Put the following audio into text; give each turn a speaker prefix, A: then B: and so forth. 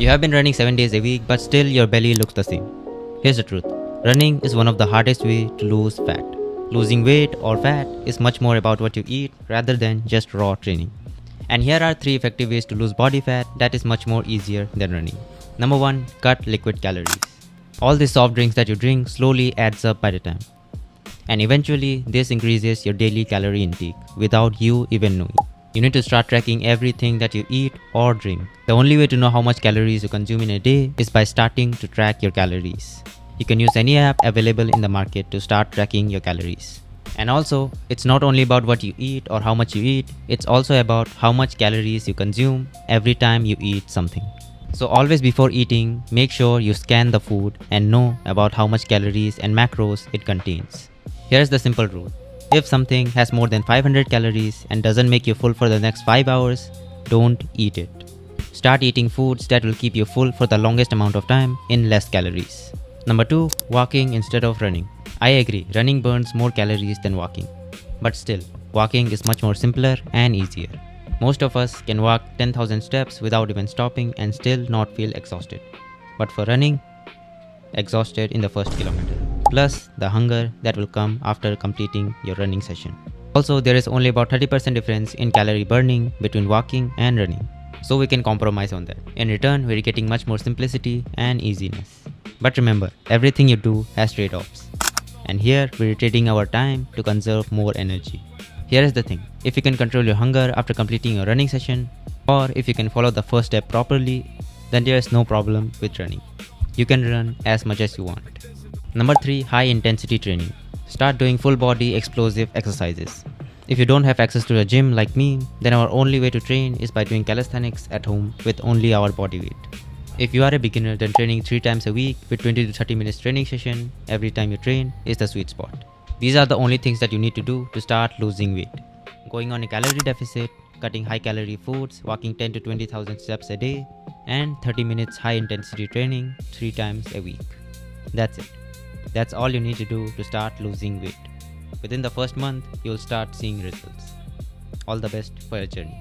A: You have been running 7 days a week, but still your belly looks the same. Here's the truth. Running is one of the hardest ways to lose fat. Losing weight or fat is much more about what you eat rather than just raw training. And here are 3 effective ways to lose body fat that is much more easier than running. Number 1. Cut liquid calories. All the soft drinks that you drink slowly adds up by the time. And eventually, this increases your daily calorie intake without you even knowing. You need to start tracking everything that you eat or drink. The only way to know how much calories you consume in a day is by starting to track your calories. You can use any app available in the market to start tracking your calories. And also, it's not only about what you eat or how much you eat, it's also about how much calories you consume every time you eat something. So always before eating, make sure you scan the food and know about how much calories and macros it contains. Here's the simple rule. If something has more than 500 calories and doesn't make you full for the next 5 hours, don't eat it. Start eating foods that will keep you full for the longest amount of time in less calories. Number 2. Walking instead of running. I agree, running burns more calories than walking. But still, walking is much more simpler and easier. Most of us can walk 10,000 steps without even stopping and still not feel exhausted. But for running, exhausted in the first kilometer. Plus the hunger that will come after completing your running session. Also, there is only about 30% difference in calorie burning between walking and running. So we can compromise on that. In return, we're getting much more simplicity and easiness. But remember, everything you do has trade-offs. And here, we're trading our time to conserve more energy. Here is the thing. If you can control your hunger after completing your running session, or if you can follow the first step properly, then there is no problem with running. You can run as much as you want. Number 3. High intensity training. Start doing full body explosive exercises. If you don't have access to a gym like me, then our only way to train is by doing calisthenics at home with only our body weight. If you are a beginner, then training 3 times a week with 20 to 30 minutes training session every time you train is the sweet spot. These are the only things that you need to do to start losing weight. Going on a calorie deficit, cutting high calorie foods, walking 10 to 20,000 steps a day, and 30 minutes high intensity training 3 times a week. That's it. That's all you need to do to start losing weight. Within the first month, you'll start seeing results. All the best for your journey.